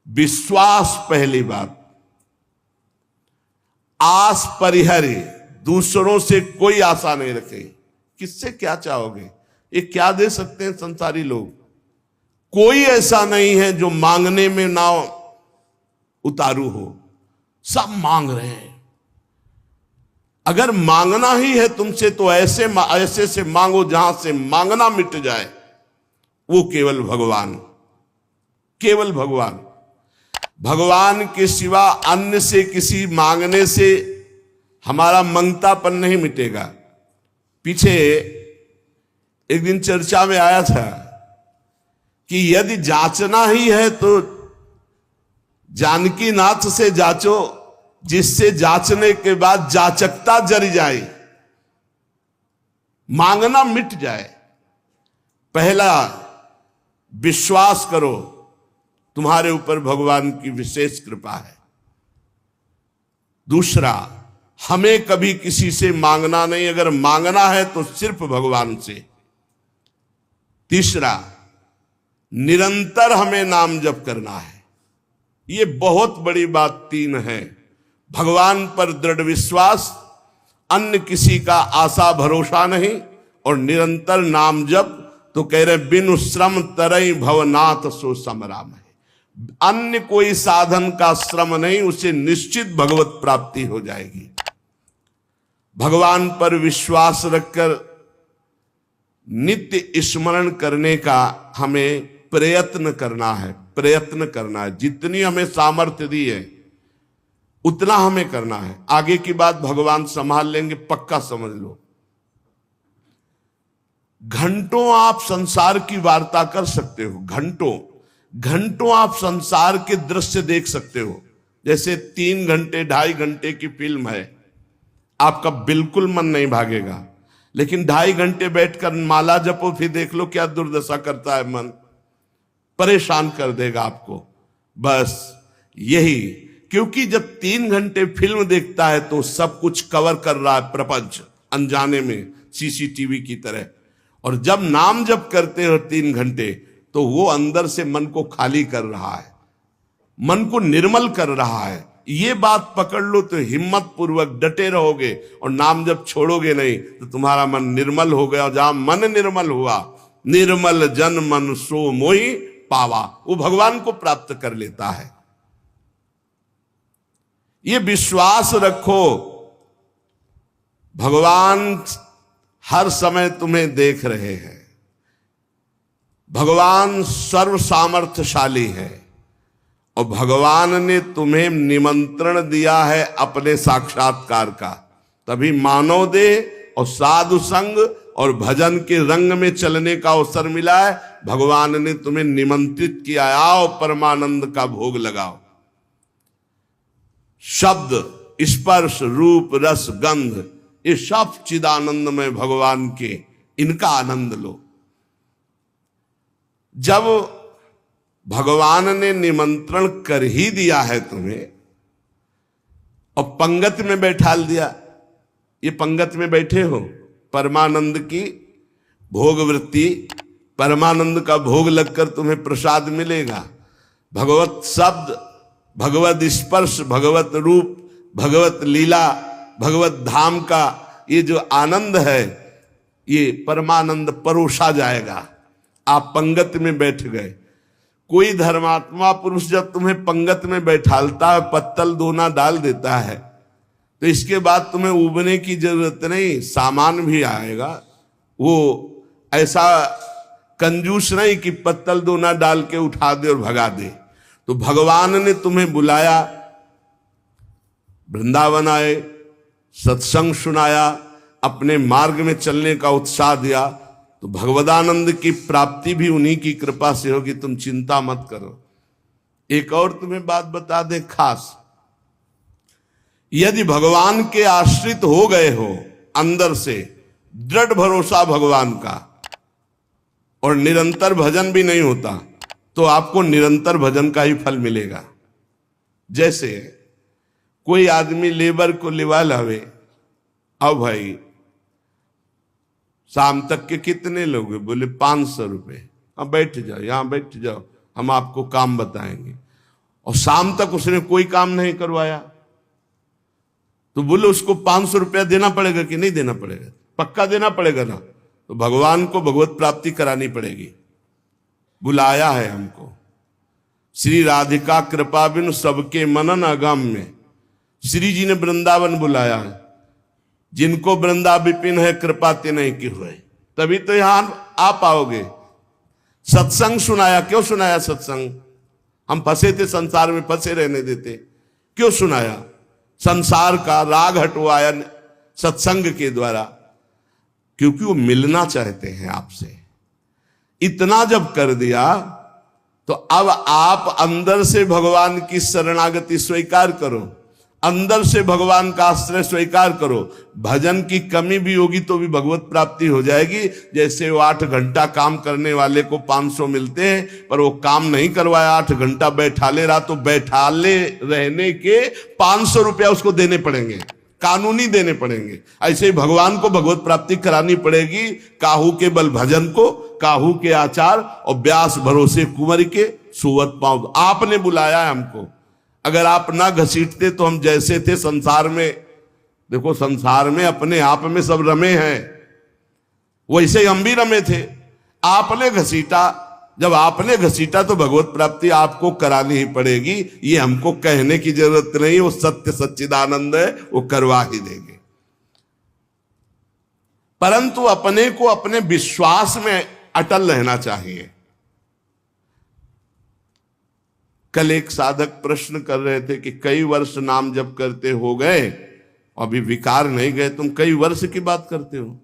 विश्वास पहली बात। आस परिहरे, दूसरों से कोई आशा नहीं रखे। किससे क्या चाहोगे? ये क्या दे सकते हैं संसारी लोग? कोई ऐसा नहीं है जो मांगने में ना उतारू हो, सब मांग रहे हैं। अगर मांगना ही है तुमसे तो ऐसे से मांगो जहां से मांगना मिट जाए। वो केवल भगवान, केवल भगवान। भगवान के सिवा अन्य से किसी मांगने से हमारा मंगतापन नहीं मिटेगा। पीछे एक दिन चर्चा में आया था कि यदि जांचना ही है तो जानकी नाथ से जांचो, जिससे जांचने के बाद जाचकता जर जाए, मांगना मिट जाए। पहला, विश्वास करो तुम्हारे ऊपर भगवान की विशेष कृपा है। दूसरा, हमें कभी किसी से मांगना नहीं, अगर मांगना है तो सिर्फ भगवान से। तीसरा, निरंतर हमें नाम जप करना है। ये बहुत बड़ी बात तीन है। भगवान पर दृढ़ विश्वास, अन्य किसी का आशा भरोसा नहीं, और निरंतर नाम जप। तो कह रहे बिनु श्रम तरई भवनाथ सो समराम है। अन्य कोई साधन का श्रम नहीं, उसे निश्चित भगवत प्राप्ति हो जाएगी। भगवान पर विश्वास रखकर नित्य स्मरण करने का हमें प्रयत्न करना है, प्रयत्न करना है। जितनी हमें सामर्थ्य दी है उतना हमें करना है। आगे की बात भगवान संभाल लेंगे, पक्का समझ लो। घंटों आप संसार की वार्ता कर सकते हो, घंटों घंटों आप संसार के दृश्य देख सकते हो। जैसे 3 घंटे 2.5 घंटे की फिल्म है, आपका बिल्कुल मन नहीं भागेगा। लेकिन 2.5 घंटे बैठकर माला जपो, फिर देख लो क्या दुर्दशा करता है मन, परेशान कर देगा आपको। बस यही, क्योंकि जब 3 घंटे फिल्म देखता है तो सब कुछ कवर कर रहा है प्रपंच, अनजाने में सीसीटीवी की तरह। और जब नाम जप करते हो 3 घंटे, तो वो अंदर से मन को खाली कर रहा है, मन को निर्मल कर रहा है। ये बात पकड़ लो तो हिम्मत पूर्वक डटे रहोगे, और नाम जब छोड़ोगे नहीं तो तुम्हारा मन निर्मल हो गया। और जहां मन निर्मल हुआ, निर्मल जन मन सो मोहि पावा, वो भगवान को प्राप्त कर लेता है। ये विश्वास रखो, भगवान हर समय तुम्हें देख रहे हैं। भगवान सर्व सामर्थ्यशाली है, और भगवान ने तुम्हें निमंत्रण दिया है अपने साक्षात्कार का। तभी मानव देह और साधु संग और भजन के रंग में चलने का अवसर मिला है। भगवान ने तुम्हें निमंत्रित किया, आओ परमानंद का भोग लगाओ। शब्द, स्पर्श, रूप, रस, गंध, ये सब चिदानंद में भगवान के, इनका आनंद लो। जब भगवान ने निमंत्रण कर ही दिया है तुम्हें और पंगत में बैठा दिया, ये पंगत में बैठे हो, परमानंद की भोग वृत्ति, परमानंद का भोग लगकर तुम्हें प्रसाद मिलेगा। भगवत शब्द, भगवत स्पर्श, भगवत रूप, भगवत लीला, भगवत धाम का ये जो आनंद है, ये परमानंद परोसा जाएगा। आप पंगत में बैठ गए। कोई धर्मात्मा पुरुष जब तुम्हें पंगत में बैठालता है, पत्तल दोना डाल देता है, तो इसके बाद तुम्हें उबने की जरूरत नहीं, सामान भी आएगा। वो ऐसा कंजूस नहीं कि पत्तल दोना डाल के उठा दे और भगा दे। तो भगवान ने तुम्हें बुलाया, वृंदावन आए, सत्संग सुनाया, अपने मार्ग में चलने का उत्साह दिया, तो भगवदानंद की प्राप्ति भी उन्हीं की कृपा से होगी। तुम चिंता मत करो। एक और तुम्हें बात बता दें खास, यदि भगवान के आश्रित हो गए हो अंदर से, दृढ़ भरोसा भगवान का, और निरंतर भजन भी नहीं होता, तो आपको निरंतर भजन का ही फल मिलेगा। जैसे कोई आदमी लेबर को लिवा लावे, अब भाई शाम तक के कितने लोग हैं? बोले 500 रुपये। अब बैठ जाओ, यहां बैठ जाओ, हम आपको काम बताएंगे। और शाम तक उसने कोई काम नहीं करवाया, तो बोले उसको 500 रुपया देना पड़ेगा कि नहीं देना पड़ेगा? पक्का देना पड़ेगा ना। तो भगवान को भगवत प्राप्ति करानी पड़ेगी। बुलाया है हमको, श्री राधिका कृपा बिनु सबके मनन अगम में। श्री जी ने वृंदावन बुलाया है, जिनको वृंदा विपिन है कृपा ते नहीं की हुए, तभी तो यहां आ पाओगे। सत्संग सुनाया, क्यों सुनाया सत्संग? हम फंसे थे संसार में, फंसे रहने देते, क्यों सुनाया? संसार का राग हटवाया सत्संग के द्वारा, क्योंकि वो मिलना चाहते हैं आपसे। इतना जब कर दिया तो अब आप अंदर से भगवान की शरणागति स्वीकार करो, अंदर से भगवान का आश्रय स्वीकार करो। भजन की कमी भी होगी तो भी भगवत प्राप्ति हो जाएगी। जैसे वो 8 घंटा काम करने वाले को 500 मिलते हैं, पर वो काम नहीं करवाया, 8 घंटा बैठाले रहा, तो बैठाले रहने के 500 रुपया उसको देने पड़ेंगे, कानूनी देने पड़ेंगे। ऐसे ही भगवान को भगवत प्राप्ति करानी पड़ेगी। काहू के बल भजन को, काहू के आचार, और व्यास भरोसे कुंवर के सुवत पाँव। आपने बुलाया है हमको, अगर आप ना घसीटते तो हम जैसे थे संसार में, देखो संसार में अपने आप में सब रमे हैं, वैसे ही हम भी रमे थे। आपने घसीटा, जब आपने घसीटा तो भगवत प्राप्ति आपको करानी ही पड़ेगी। ये हमको कहने की जरूरत नहीं, वो सत्य सच्चिदानंद है, वो करवा ही देंगे। परंतु अपने को अपने विश्वास में अटल रहना चाहिए। कल एक साधक प्रश्न कर रहे थे कि कई वर्ष नाम जप करते हो गए, अभी विकार नहीं गए, तुम कई वर्ष की बात करते हो?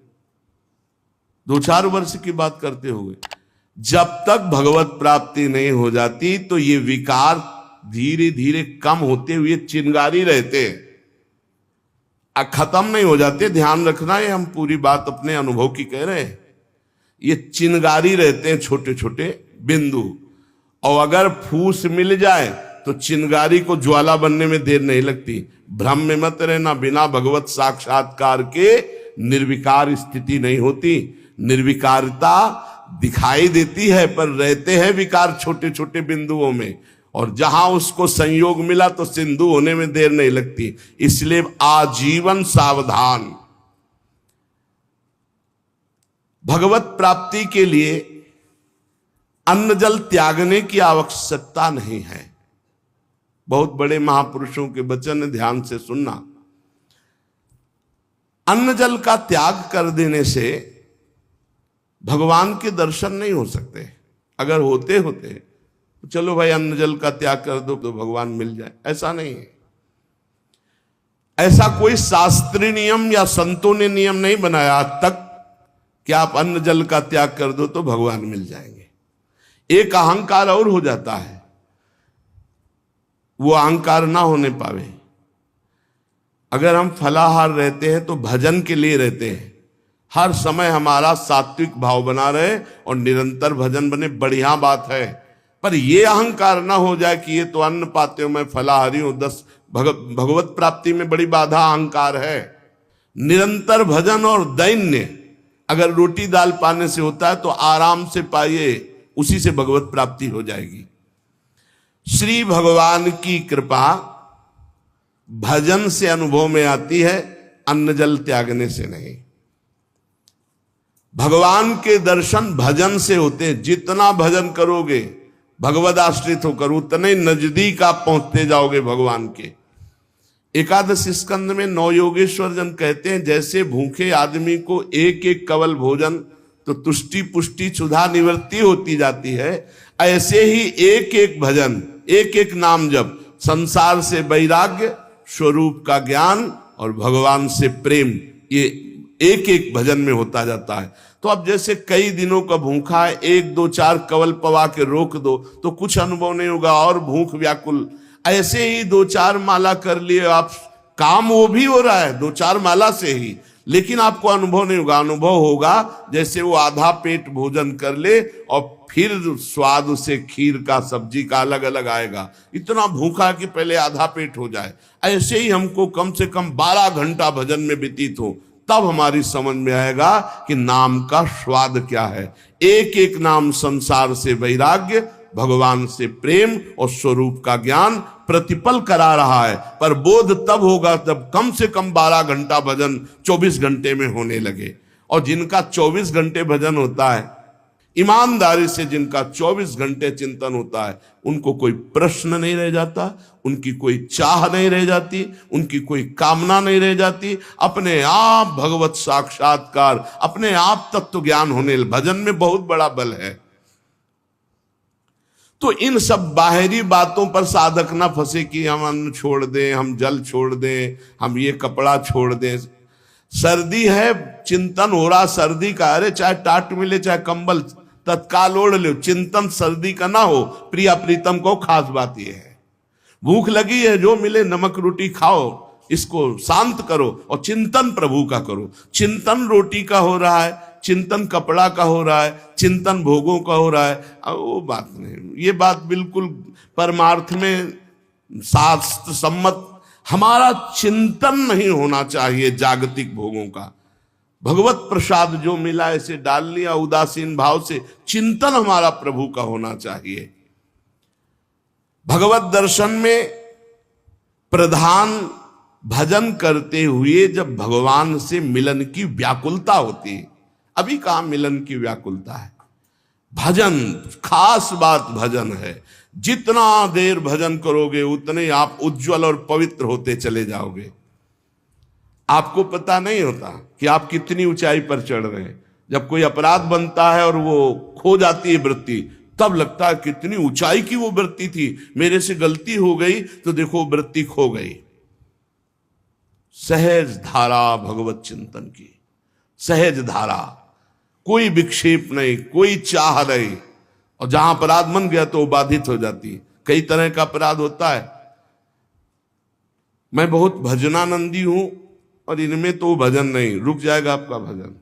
2-4 वर्ष की बात करते होगे। जब तक भगवत प्राप्ति नहीं हो जाती तो ये विकार धीरे धीरे कम होते हुए चिंगारी रहते हैं, खत्म नहीं हो जाते। ध्यान रखना, ये हम पूरी बात अपने अनुभव की कह रहे हैं। ये चिंगारी रहते हैं, छोटे छोटे बिंदु, और अगर फूस मिल जाए तो चिंगारी को ज्वाला बनने में देर नहीं लगती। भ्रम में मत रहना, बिना भगवत साक्षात्कार के निर्विकार स्थिति नहीं होती। निर्विकारता दिखाई देती है, पर रहते हैं विकार छोटे छोटे बिंदुओं में, और जहां उसको संयोग मिला तो सिंधु होने में देर नहीं लगती। इसलिए आजीवन सावधान। भगवत प्राप्ति के लिए अन्न जल त्यागने की आवश्यकता नहीं है। बहुत बड़े महापुरुषों के वचन ध्यान से सुनना। अन्न जल का त्याग कर देने से भगवान के दर्शन नहीं हो सकते। अगर होते तो चलो भाई अन्न जल का त्याग कर दो तो भगवान मिल जाए, ऐसा नहीं है। ऐसा कोई शास्त्रीय नियम या संतों ने नियम नहीं बनाया आज तक कि आप अन्न जल का त्याग कर दो तो भगवान मिल जाएंगे। एक अहंकार और हो जाता है, वो अहंकार ना होने पावे। अगर हम फलाहार रहते हैं तो भजन के लिए रहते हैं, हर समय हमारा सात्विक भाव बना रहे और निरंतर भजन बने, बढ़िया बात है। पर यह अहंकार ना हो जाए कि ये तो अन्न पाते हो, मैं फलाहारी हूं, 10 भगवत प्राप्ति में बड़ी बाधा अहंकार है। निरंतर भजन और दैन्य अगर रोटी दाल पाने से होता है तो आराम से पाइए, उसी से भगवत प्राप्ति हो जाएगी। श्री भगवान की कृपा भजन से अनुभव में आती है, अन्न जल त्यागने से नहीं। भगवान के दर्शन भजन से होते हैं। जितना भजन करोगे, भगवद आश्रित होकर, उतने नजदीक आप पहुंचते जाओगे भगवान के। एकादश स्कंद में 9 योगेश्वर जन कहते हैं, जैसे भूखे आदमी को एक एक कवल भोजन तो तुष्टि पुष्टि क्षुधा निवृत्ति होती जाती है, ऐसे ही एक एक भजन, एक एक नाम जप संसार से वैराग्य, स्वरूप का ज्ञान और भगवान से प्रेम, ये एक एक भजन में होता जाता है। तो अब जैसे कई दिनों का भूखा है, 1 2 4 कवल पवा के रोक दो तो कुछ अनुभव नहीं होगा, और भूख व्याकुल। ऐसे ही 2-4 माला कर लिए आप, काम वो भी हो रहा है 2-4 माला से ही, लेकिन आपको अनुभव नहीं होगा। अनुभव होगा जैसे वो आधा पेट भोजन कर ले और फिर स्वाद उसे खीर का सब्जी का अलग अलग आएगा, इतना भूखा कि पहले आधा पेट हो जाए। ऐसे ही हमको कम से कम 12 घंटा भजन में व्यतीत हो, तब हमारी समझ में आएगा कि नाम का स्वाद क्या है। एक एक नाम संसार से वैराग्य, भगवान से प्रेम और स्वरूप का ज्ञान प्रतिपल करा रहा है। पर बोध तब होगा जब कम से कम 12 घंटा भजन 24 घंटे में होने लगे। और जिनका 24 घंटे भजन होता है, ईमानदारी से जिनका 24 घंटे चिंतन होता है, उनको कोई प्रश्न नहीं रह जाता, उनकी कोई चाह नहीं रह जाती, उनकी कोई कामना नहीं रह जाती। अपने आप भगवत साक्षात्कार, अपने आप तत्व ज्ञान होने, भजन में बहुत बड़ा बल है। तो इन सब बाहरी बातों पर साधक ना फंसे कि हम अन्न छोड़ दें, हम जल छोड़ दें, हम ये कपड़ा छोड़ दें। सर्दी है, चिंतन हो रहा सर्दी का, अरे चाहे टाट मिले चाहे कंबल तत्काल ओढ़ लो, चिंतन सर्दी का ना हो। प्रिया प्रीतम को खास बात यह है, भूख लगी है, जो मिले नमक रोटी खाओ, इसको शांत करो और चिंतन प्रभु का करो। चिंतन रोटी का हो रहा है, चिंतन कपड़ा का हो रहा है, चिंतन भोगों का हो रहा है, अब वो बात नहीं। ये बात बिल्कुल परमार्थ में शास्त्र सम्मत, हमारा चिंतन नहीं होना चाहिए जागतिक भोगों का। भगवत प्रसाद जो मिला ऐसे डाल लिया उदासीन भाव से, चिंतन हमारा प्रभु का होना चाहिए। भगवत दर्शन में प्रधान भजन करते हुए जब भगवान से मिलन की व्याकुलता होती है। अभी कहां मिलन की व्याकुलता है, भजन खास बात भजन है। जितना देर भजन करोगे उतने आप उज्जवल और पवित्र होते चले जाओगे। आपको पता नहीं होता कि आप कितनी ऊंचाई पर चढ़ रहे हैं। जब कोई अपराध बनता है और वो खो जाती है वृत्ति, तब लगता है कितनी ऊंचाई की वो वृत्ति थी, मेरे से गलती हो गई तो देखो वृत्ति खो गई। सहज धारा भगवत चिंतन की, सहज धारा, कोई विक्षेप नहीं, कोई चाह नहीं। और जहां अपराध बन गया तो बाधित हो जाती है। कई तरह का अपराध होता है। मैं बहुत भजनानंदी हूं और इनमें तो भजन नहीं, रुक जाएगा आपका भजन।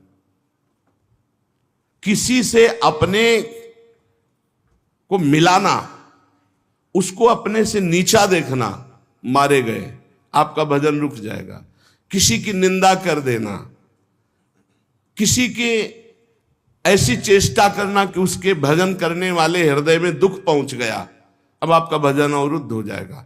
किसी से अपने को मिलाना, उसको अपने से नीचा देखना, मारे गए, आपका भजन रुक जाएगा। किसी की निंदा कर देना, किसी के ऐसी चेष्टा करना कि उसके भजन करने वाले हृदय में दुख पहुंच गया, अब आपका भजन अवरुद्ध हो जाएगा।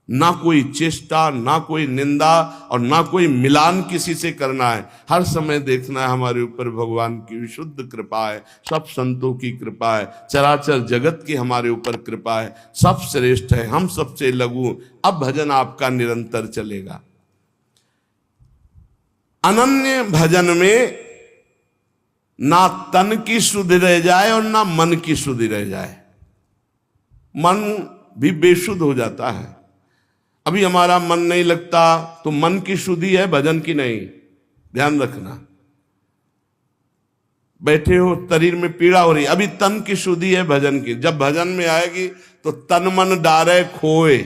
ना कोई चेष्टा, ना कोई निंदा और ना कोई मिलान किसी से करना है। हर समय देखना है हमारे ऊपर भगवान की विशुद्ध कृपा है, सब संतों की कृपा है, चराचर जगत की हमारे ऊपर कृपा है, सब श्रेष्ठ है, हम सबसे लघु। अब भजन आपका निरंतर चलेगा। अनन्य भजन में ना तन की शुद्धि रह जाए और ना मन की शुद्धि रह जाए। मन भी बेशुद्ध हो जाता है। अभी हमारा मन नहीं लगता तो मन की शुद्धि है, भजन की नहीं, ध्यान रखना। बैठे हो, शरीर में पीड़ा हो रही, अभी तन की शुद्धि है, भजन की। जब भजन में आएगी तो तन मन डारे खोए,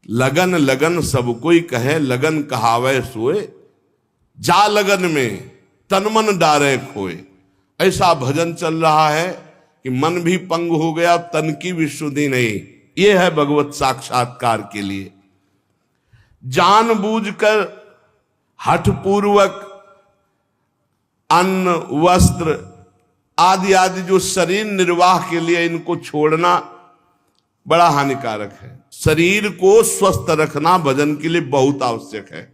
लगन लगन सब कोई कहे, लगन कहावे सोए, जा लगन में तन मन डारे खोए। ऐसा भजन चल रहा है कि मन भी पंग हो गया, तन की भी शुद्धि नहीं। यह है भगवत साक्षात्कार के लिए। जानबूझकर हठपूर्वक अन्न, वस्त्र आदि आदि जो शरीर निर्वाह के लिए इनको छोड़ना बड़ा हानिकारक है। शरीर को स्वस्थ रखना भजन के लिए बहुत आवश्यक है।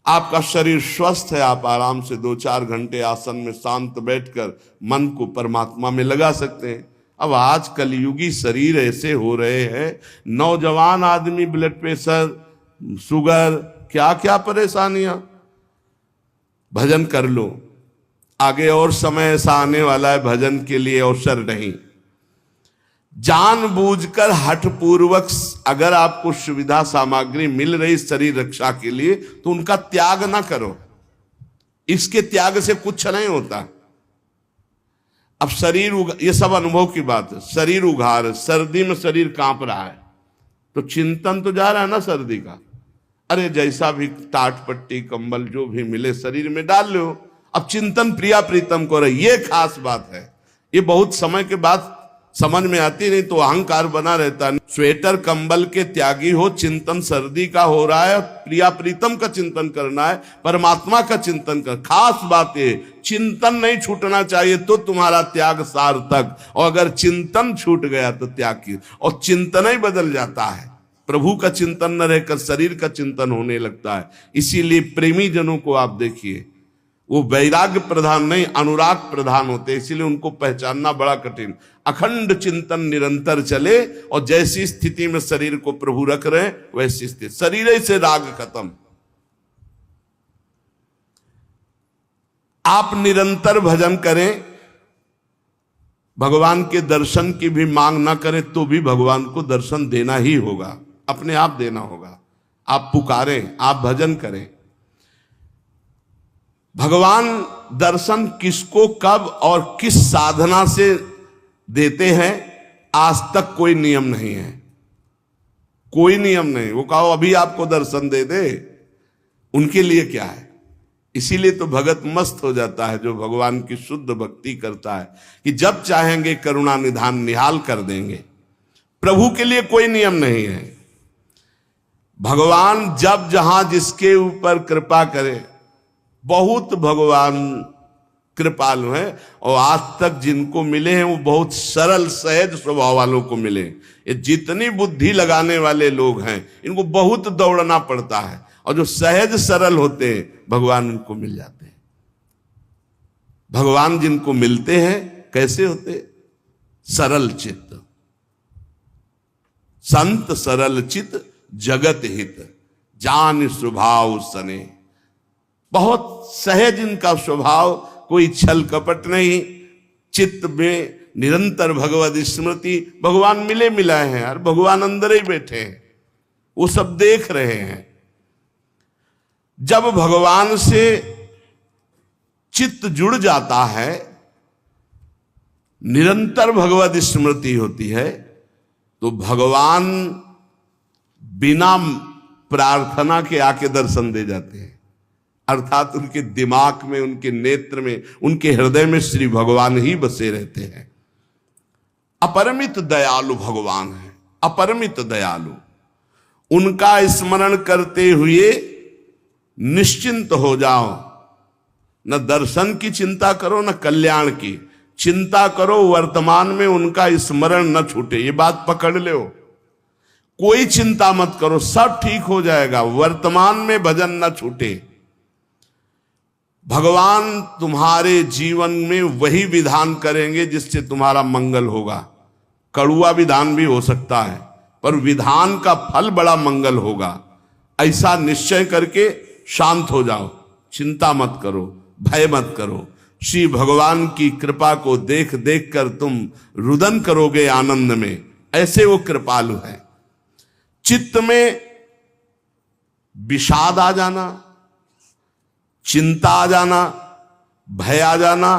आपका शरीर स्वस्थ है, आप आराम से 2-4 घंटे आसन में शांत बैठकर मन को परमात्मा में लगा सकते हैं। अब आज कलयुगी शरीर ऐसे हो रहे हैं, नौजवान आदमी ब्लड प्रेशर, शुगर, क्या क्या परेशानियां। भजन कर लो, आगे और समय ऐसा आने वाला है भजन के लिए अवसर नहीं। जानबूझकर हठपूर्वक अगर आपको सुविधा सामग्री मिल रही शरीर रक्षा के लिए तो उनका त्याग ना करो। इसके त्याग से कुछ नहीं होता। अब शरीर ये सब अनुभव की बात है। शरीर उघार, सर्दी में शरीर कांप रहा है तो चिंतन तो जा रहा है ना सर्दी का। अरे जैसा भी टाट पट्टी कंबल जो भी मिले शरीर में डाल लो। अब चिंतन प्रिया प्रीतम को रहे, ये खास बात है। ये बहुत समय के बाद समझ में आती नहीं तो अहंकार बना रहता है। स्वेटर कंबल के त्यागी हो, चिंतन सर्दी का हो रहा है, प्रिया प्रीतम का चिंतन करना है, परमात्मा का चिंतन कर। खास बात है चिंतन नहीं छूटना चाहिए तो तुम्हारा त्याग सार्थक, और अगर चिंतन छूट गया तो त्याग की, और चिंतन ही बदल जाता है। प्रभु का चिंतन न रहकर शरीर का चिंतन होने लगता है। इसीलिए प्रेमी जनों को आप देखिए, वो वैराग्य प्रधान नहीं अनुराग प्रधान होते, इसीलिए उनको पहचानना बड़ा कठिन। अखंड चिंतन निरंतर चले, और जैसी स्थिति में शरीर को प्रभु रख रहे हैं वैसी स्थिति, शरीर से राग खत्म। आप निरंतर भजन करें, भगवान के दर्शन की भी मांग ना करें तो भी भगवान को दर्शन देना ही होगा, अपने आप देना होगा। आप पुकारें, आप भजन करें। भगवान दर्शन किसको कब और किस साधना से देते हैं आज तक कोई नियम नहीं है, कोई नियम नहीं। वो कहो अभी आपको दर्शन दे दे, उनके लिए क्या है। इसीलिए तो भगत मस्त हो जाता है जो भगवान की शुद्ध भक्ति करता है, कि जब चाहेंगे करुणा निधान निहाल कर देंगे। प्रभु के लिए कोई नियम नहीं है। भगवान जब जहां जिसके ऊपर कृपा करे, बहुत भगवान कृपालु हैं, और आज तक जिनको मिले हैं वो बहुत सरल सहज स्वभाव वालों को मिले। ये जितनी बुद्धि लगाने वाले लोग हैं इनको बहुत दौड़ना पड़ता है, और जो सहज सरल होते हैं भगवान उनको मिल जाते हैं। भगवान जिनको मिलते हैं कैसे होते? सरल चित्त, संत सरल चित्त जगत हित, जान स्वभाव सने। बहुत सहज इनका स्वभाव, कोई छल कपट नहीं, चित्त में निरंतर भगवत स्मृति। भगवान मिले मिलाए हैं यार, भगवान अंदर ही बैठे हैं, वो सब देख रहे हैं। जब भगवान से चित्त जुड़ जाता है, निरंतर भगवत स्मृति होती है, तो भगवान बिना प्रार्थना के आके दर्शन दे जाते हैं। अर्थात उनके दिमाग में, उनके नेत्र में, उनके हृदय में श्री भगवान ही बसे रहते हैं। अपरिमित दयालु भगवान है, अपरिमित दयालु। उनका स्मरण करते हुए निश्चिंत हो जाओ, न दर्शन की चिंता करो न कल्याण की चिंता करो, वर्तमान में उनका स्मरण न छूटे। ये बात पकड़ लो, कोई चिंता मत करो, सब ठीक हो जाएगा, वर्तमान में भजन न छूटे। भगवान तुम्हारे जीवन में वही विधान करेंगे जिससे तुम्हारा मंगल होगा। कड़ुआ विधान भी हो सकता है, पर विधान का फल बड़ा मंगल होगा। ऐसा निश्चय करके शांत हो जाओ, चिंता मत करो, भय मत करो। श्री भगवान की कृपा को देख देख कर तुम रुदन करोगे आनंद में, ऐसे वो कृपालु है। चित्त में विषाद आ जाना, चिंता आ जाना, भय आ जाना,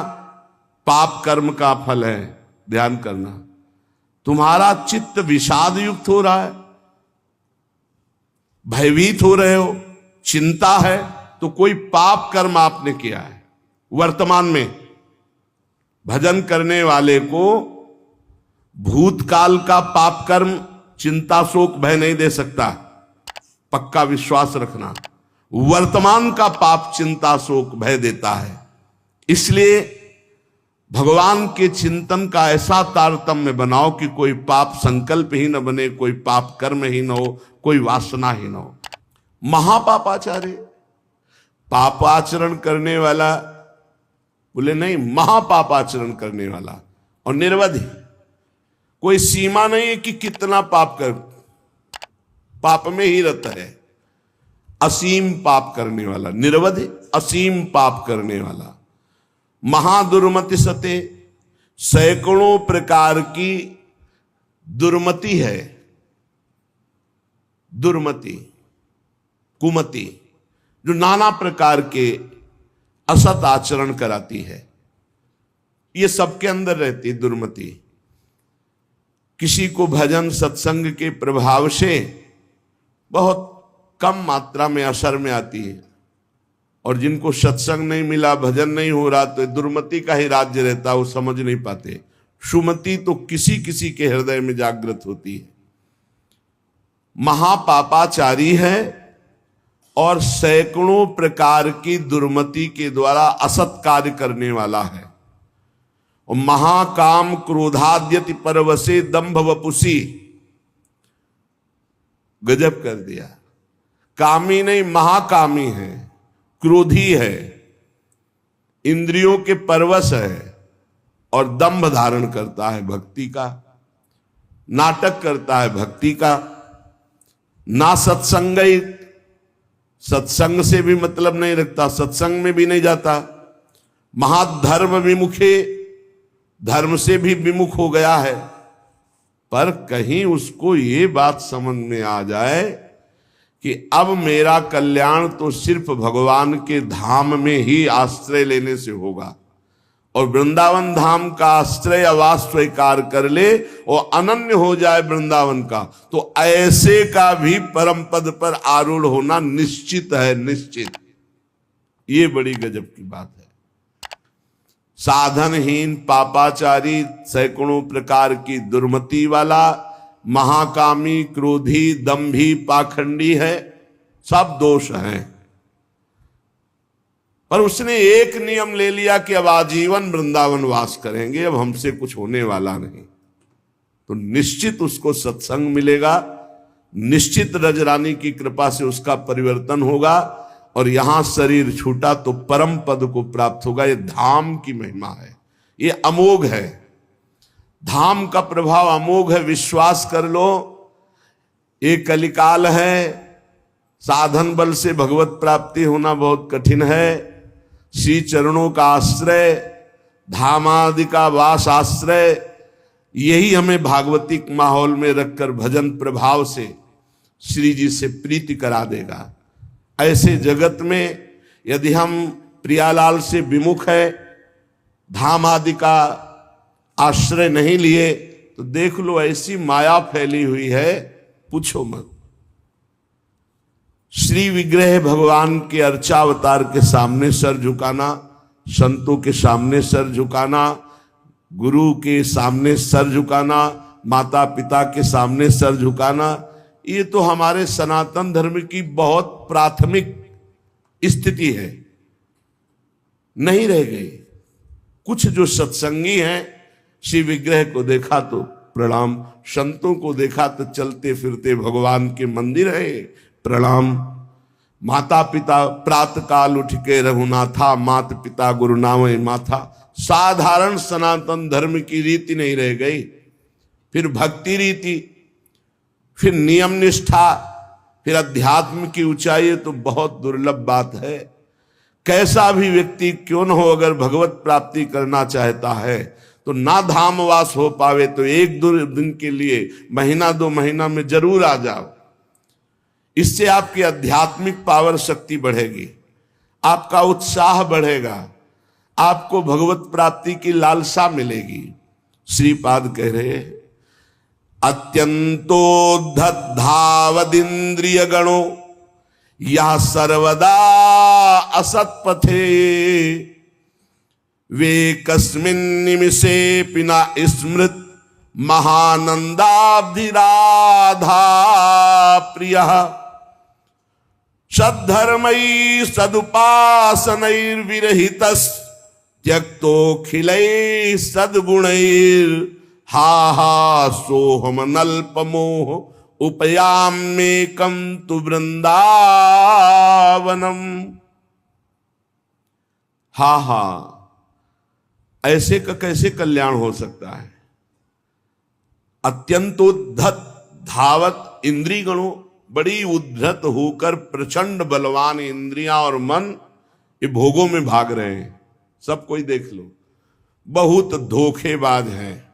पाप कर्म का फल है। ध्यान करना, तुम्हारा चित्त विषाद युक्त हो रहा है, भयभीत हो रहे हो, चिंता है, तो कोई पाप कर्म आपने किया है। वर्तमान में भजन करने वाले को भूतकाल का पाप कर्म चिंता शोक भय नहीं दे सकता, पक्का विश्वास रखना। वर्तमान का पाप चिंता शोक भय देता है। इसलिए भगवान के चिंतन का ऐसा तारतम्य बनाओ कि कोई पाप संकल्प ही न बने, कोई पाप कर्म ही न हो, कोई वासना ही न हो। महापापाचार्य, पापाचरण करने वाला बोले नहीं, महापापाचरण करने वाला, और निरवधि, कोई सीमा नहीं है कि कितना पाप कर, पाप में ही रहता है। असीम पाप करने वाला, निरवधि असीम पाप करने वाला। महादुर्मति सते, सैकड़ों प्रकार की दुर्मति है। दुर्मति, कुमति, जो नाना प्रकार के असत आचरण कराती है, ये सबके अंदर रहती है दुर्मति। किसी को भजन सत्संग के प्रभाव से बहुत कम मात्रा में असर में आती है, और जिनको सत्संग नहीं मिला, भजन नहीं हो रहा, तो दुर्मति का ही राज्य रहता है, वो समझ नहीं पाते। सुमति तो किसी किसी के हृदय में जागृत होती है। महापापाचारी है और सैकड़ों प्रकार की दुर्मति के द्वारा असत कार्य करने वाला है। और महाकाम क्रोधाद्यति परवसे दंभ वपुसी, गजब कर दिया। कामी नहीं, महाकामी है, क्रोधी है, इंद्रियों के परवश है और दंभ धारण करता है भक्ति का, नाटक करता है भक्ति का। ना सत्संग, सत्संग से भी मतलब नहीं रखता, सत्संग में भी नहीं जाता। महाधर्म विमुखे, धर्म से भी विमुख हो गया है। पर कहीं उसको ये बात समझ में आ जाए कि अब मेरा कल्याण तो सिर्फ भगवान के धाम में ही आश्रय लेने से होगा, और वृंदावन धाम का आश्रय आवास स्वीकार कर ले और अनन्य हो जाए वृंदावन का, तो ऐसे का भी परम पद पर आरूढ़ होना निश्चित है, निश्चित। ये बड़ी गजब की बात है। साधनहीन, पापाचारी, सैकड़ों प्रकार की दुर्मति वाला, महाकामी, क्रोधी, दंभी, पाखंडी है, सब दोष हैं। पर उसने एक नियम ले लिया कि अब आजीवन वृंदावन वास करेंगे, अब हमसे कुछ होने वाला नहीं। तो निश्चित उसको सत्संग मिलेगा, निश्चित रजरानी की कृपा से उसका परिवर्तन होगा, और यहां शरीर छूटा तो परम पद को प्राप्त होगा। ये धाम की महिमा है, ये अमोघ है। धाम का प्रभाव अमोघ है, विश्वास कर लो। एक कलिकाल है, साधन बल से भगवत प्राप्ति होना बहुत कठिन है। श्री चरणों का आश्रय, धामादि का वास आश्रय, यही हमें भागवतिक माहौल में रखकर भजन प्रभाव से श्री जी से प्रीति करा देगा। ऐसे जगत में यदि हम प्रियालाल से विमुख है, धाम आदि का आश्रय नहीं लिए, तो देख लो ऐसी माया फैली हुई है, पूछो मत। श्री विग्रह भगवान के अर्चावतार के सामने सर झुकाना, संतों के सामने सर झुकाना, गुरु के सामने सर झुकाना, माता पिता के सामने सर झुकाना, ये तो हमारे सनातन धर्म की बहुत प्राथमिक स्थिति है, नहीं रह गई। कुछ जो सत्संगी हैं, श्री विग्रह को देखा तो प्रणाम, संतों को देखा तो चलते फिरते भगवान के मंदिर है, प्रणाम। माता पिता प्रातः काल उठ के रघुनाथा, माता पिता गुरु नामे माथा। साधारण सनातन धर्म की रीति नहीं रह गई। फिर भक्ति रीति, फिर नियम निष्ठा, फिर अध्यात्म की ऊंचाई, तो बहुत दुर्लभ बात है। कैसा भी व्यक्ति क्यों न हो, अगर भगवत प्राप्ति करना चाहता है तो ना धामवास हो पावे तो एक दो दिन के लिए, महीना दो महीना में जरूर आ जाओ। इससे आपकी आध्यात्मिक पावर शक्ति बढ़ेगी, आपका उत्साह बढ़ेगा, आपको भगवत प्राप्ति की लालसा मिलेगी। श्रीपाद कह रहे हैं, अत्यंतोद्धतावदिंद्रिय गणो या सर्वदा असत पथे, वे कस्मिन् निमिषे पिना स्मृत महानंदाब्धिराधा प्रियः, सद्धर्मैः सदुपासनैर्विरहितस् त्यक्तोऽखिलैः सद्गुणैर्, हा हा सोहम नल्पमोह उपयाम्येकं तु वृंदावनम। हा हा, ऐसे का कैसे कल्याण हो सकता है। अत्यंतोद्धत धावत इंद्रिय गणों, बड़ी उद्धत होकर प्रचंड बलवान इंद्रियां और मन ये भोगों में भाग रहे हैं। सब कोई देख लो, बहुत धोखेबाज हैं,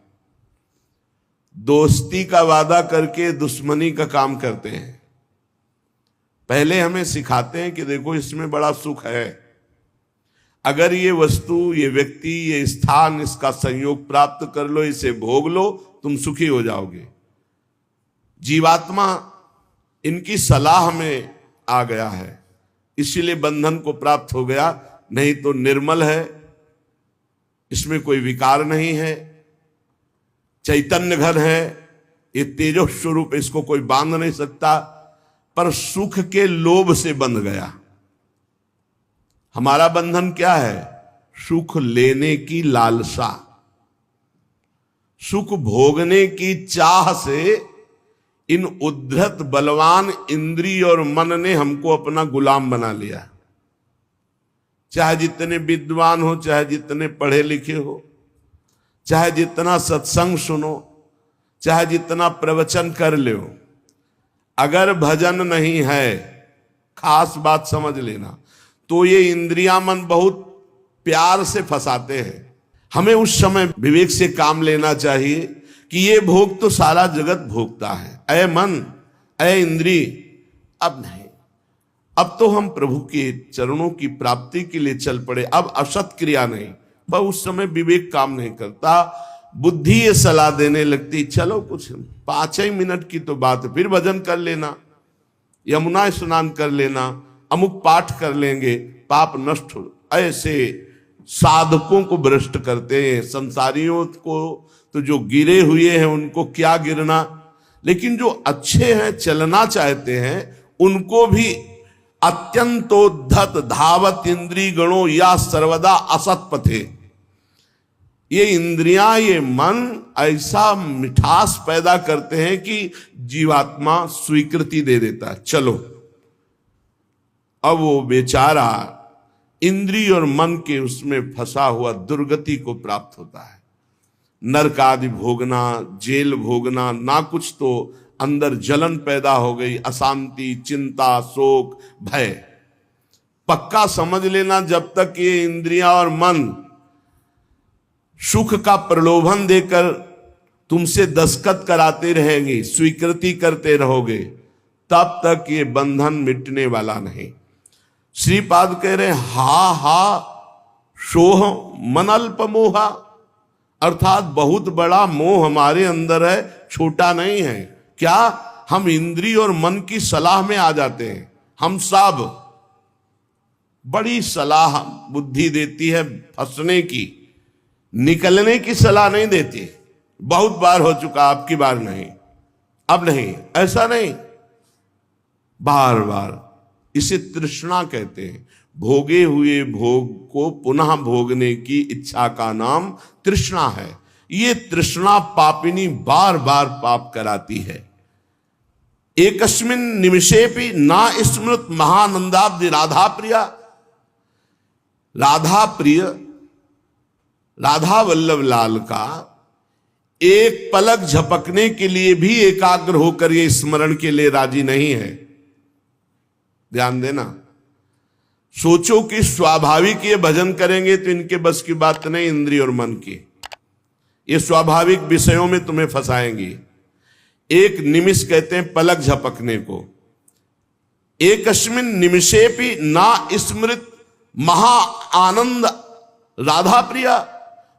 दोस्ती का वादा करके दुश्मनी का काम करते हैं। पहले हमें सिखाते हैं कि देखो इसमें बड़ा सुख है, अगर ये वस्तु, ये व्यक्ति, ये स्थान, इसका संयोग प्राप्त कर लो, इसे भोग लो, तुम सुखी हो जाओगे। जीवात्मा इनकी सलाह में आ गया है, इसीलिए बंधन को प्राप्त हो गया। नहीं तो निर्मल है, इसमें कोई विकार नहीं है, चैतन्य घर है, ये तेजो स्वरूप, इसको कोई बांध नहीं सकता, पर सुख के लोभ से बंध गया। हमारा बंधन क्या है? सुख लेने की लालसा, सुख भोगने की चाह से इन उद्धत बलवान इंद्रिय और मन ने हमको अपना गुलाम बना लिया। चाहे जितने विद्वान हो, चाहे जितने पढ़े लिखे हो, चाहे जितना सत्संग सुनो, चाहे जितना प्रवचन कर लो, अगर भजन नहीं है, खास बात समझ लेना, तो ये इंद्रियां मन बहुत प्यार से फंसाते हैं। हमें उस समय विवेक से काम लेना चाहिए कि ये भोग तो सारा जगत भोगता है, ऐ मन, ऐ इंद्री, अब नहीं, अब तो हम प्रभु के चरणों की प्राप्ति के लिए चल पड़े, अब असत क्रिया नहीं। वह उस समय विवेक काम नहीं करता, बुद्धि ये सलाह देने लगती, चलो कुछ 5 ही मिनट की तो बात है, फिर भजन कर लेना, यमुना स्नान कर लेना, अमुक पाठ कर लेंगे, पाप नष्ट हो। ऐसे साधकों को भ्रष्ट करते हैं। संसारियों को तो जो गिरे हुए हैं उनको क्या गिरना, लेकिन जो अच्छे हैं, चलना चाहते हैं, उनको भी अत्यंतोद्धत धावत इंद्रिय गणों या सर्वदा असत पथे। ये इंद्रियां, ये मन ऐसा मिठास पैदा करते हैं कि जीवात्मा स्वीकृति दे देता है, चलो। अब वो बेचारा इंद्रिय और मन के उसमें फंसा हुआ दुर्गति को प्राप्त होता है। नरक आदि भोगना, जेल भोगना, ना कुछ तो अंदर जलन पैदा हो गई, अशांति, चिंता, शोक, भय। पक्का समझ लेना, जब तक ये इंद्रियां और मन सुख का प्रलोभन देकर तुमसे दस्तखत कराते रहेंगे, स्वीकृति करते रहोगे, तब तक ये बंधन मिटने वाला नहीं। श्रीपाद कह रहे हा हा सोह मन अल्प मोहा, अर्थात बहुत बड़ा मोह हमारे अंदर है, छोटा नहीं है। क्या? हम इंद्रिय और मन की सलाह में आ जाते हैं। हम सब बड़ी सलाह बुद्धि देती है फंसने की, निकलने की सलाह नहीं देती। बहुत बार हो चुका, आपकी बार नहीं, अब नहीं, ऐसा नहीं, बार बार। इसे तृष्णा कहते हैं। भोगे हुए भोग को पुनः भोगने की इच्छा का नाम तृष्णा है। ये तृष्णा पापिनी बार बार पाप कराती है। एकस्मिन निमिषेपि ना स्मृत महानंदाब्दि राधा प्रिया। राधा प्रिय, राधा वल्लभ लाल का एक पलक झपकने के लिए भी एकाग्र होकर ये स्मरण के लिए राजी नहीं है। ध्यान देना, सोचो कि स्वाभाविक ये भजन करेंगे तो इनके बस की बात नहीं, इंद्रिय और मन की। ये स्वाभाविक विषयों में तुम्हें फंसाएंगी। एक निमिष कहते हैं पलक झपकने को। एकस्मिन निमिषेपि ना स्मृत महा आनंद राधा प्रिया।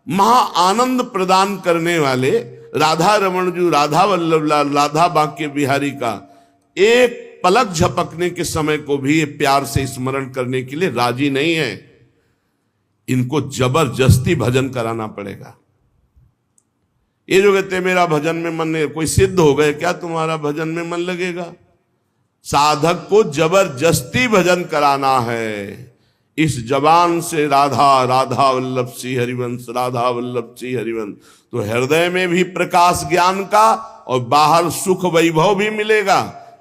महा आनंद प्रदान करने वाले राधा रमण जी, राधा वल्लभ लाल, राधा बांके बिहारी का एक पलक झपकने के समय को भी प्यार से स्मरण करने के लिए राजी नहीं है। इनको जबरदस्ती भजन कराना पड़ेगा। ये जो कहते हैं मेरा भजन में मन नहीं, कोई सिद्ध हो गए क्या तुम्हारा भजन में मन लगेगा? साधक को जबरदस्ती भजन कराना है। इस जबान से राधा राधा वल्लभ श्री हरिवंश, राधा वल्लभ श्री हरिवंश, तो हृदय में भी प्रकाश ज्ञान का और बाहर सुख वैभव भी मिलेगा।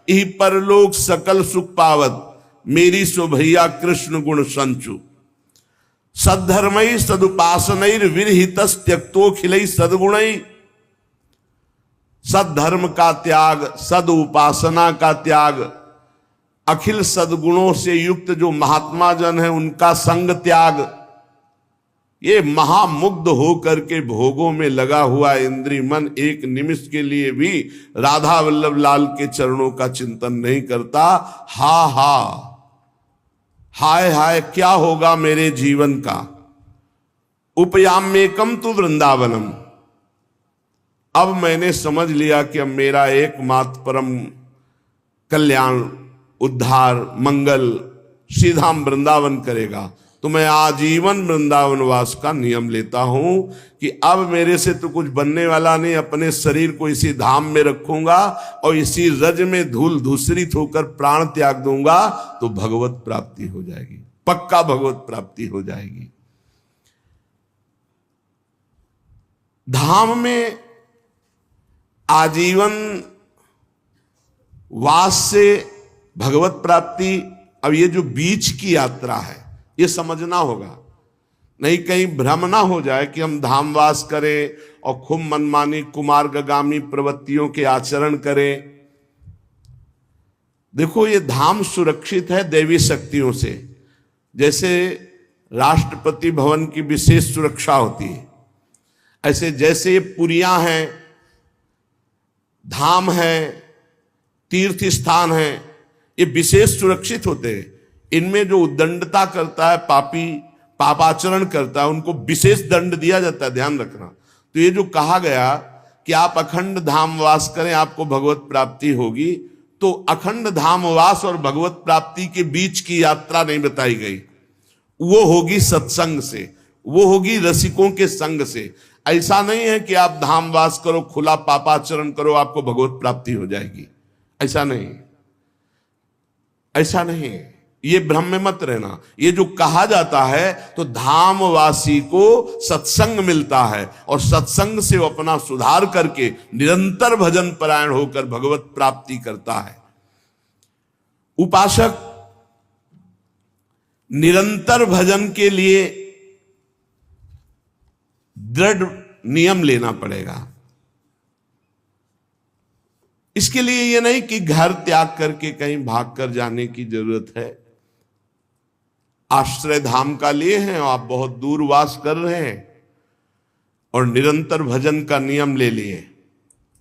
यही परलोक सकल सुख पावत, मेरी सो भैया कृष्ण गुण संचु। सद्धर्मई सदुपासनैर विरहितस् त्यक्तोखिलै सद्गुणै। सद्धर्म का त्याग, सद उपासना का त्याग, अखिल सद्गुणों से युक्त जो महात्मा जन है उनका संग त्याग, ये महामुग्ध होकर के भोगों में लगा हुआ इंद्रिय मन एक निमिष के लिए भी राधा वल्लभ लाल के चरणों का चिंतन नहीं करता। हा हा, हाय हाय क्या होगा मेरे जीवन का। उपयाम्येकम तु वृंदावनम। अब मैंने समझ लिया कि अब मेरा एकमात्र परम कल्याण, उद्धार, मंगल, सीधा वृंदावन करेगा। तो मैं आजीवन वृंदावनवास का नियम लेता हूं कि अब मेरे से तो कुछ बनने वाला नहीं, अपने शरीर को इसी धाम में रखूंगा और इसी रज में धूल धूसरित होकर प्राण त्याग दूंगा, तो भगवत प्राप्ति हो जाएगी, पक्का भगवत प्राप्ति हो जाएगी। धाम में आजीवन वास से भगवत प्राप्ति, अब ये जो बीच की यात्रा है ये समझना होगा, नहीं कहीं भ्रम ना हो जाए कि हम धामवास करें और खूब मनमानी कुमार्गामी प्रवृत्तियों के आचरण करें। देखो ये धाम सुरक्षित है दैवी शक्तियों से, जैसे राष्ट्रपति भवन की विशेष सुरक्षा होती है, ऐसे जैसे ये पुरियां हैं, धाम है, तीर्थ स्थान है, ये विशेष सुरक्षित होते हैं। इनमें जो उद्दंडता करता है, पापी पापाचरण करता है, उनको विशेष दंड दिया जाता है, ध्यान रखना। तो ये जो कहा गया कि आप अखंड धामवास करें आपको भगवत प्राप्ति होगी, तो अखंड धामवास और भगवत प्राप्ति के बीच की यात्रा नहीं बताई गई। वो होगी सत्संग से, वो होगी रसिकों के संग से। ऐसा नहीं है कि आप धामवास करो, खुला पापाचरण करो, आपको भगवत प्राप्ति हो जाएगी, ऐसा नहीं, ऐसा नहीं, ये भ्रम में मत रहना। ये जो कहा जाता है तो धामवासी को सत्संग मिलता है और सत्संग से वो अपना सुधार करके निरंतर भजन परायण होकर भगवत प्राप्ति करता है। उपासक निरंतर भजन के लिए दृढ़ नियम लेना पड़ेगा। इसके लिए यह नहीं कि घर त्याग करके कहीं भागकर जाने की जरूरत है। आश्रय धाम का लिए हैं और आप बहुत दूर वास कर रहे हैं और निरंतर भजन का नियम ले लिए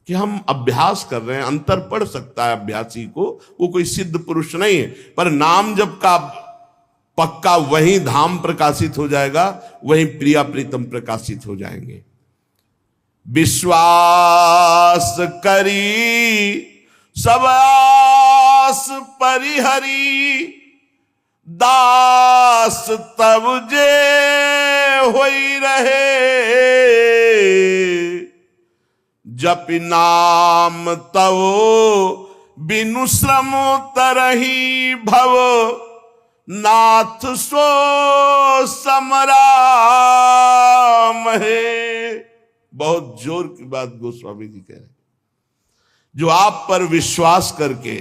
कि हम अभ्यास कर रहे हैं। अंतर पड़ सकता है अभ्यासी को, वो कोई सिद्ध पुरुष नहीं है, पर नाम जप का पक्का वहीं धाम प्रकाशित हो जाएगा, वहीं प्रिया प्रीतम प्रकाशित हो जाएंगे। विश्वास करी सब आस परिहरी, दास तब जे होई रहे, जप नाम तव बिनु श्रम तरही भव, नाथ सो समराम है। बहुत जोर की बात गोस्वामी जी कह रहे हैं। जो आप पर विश्वास करके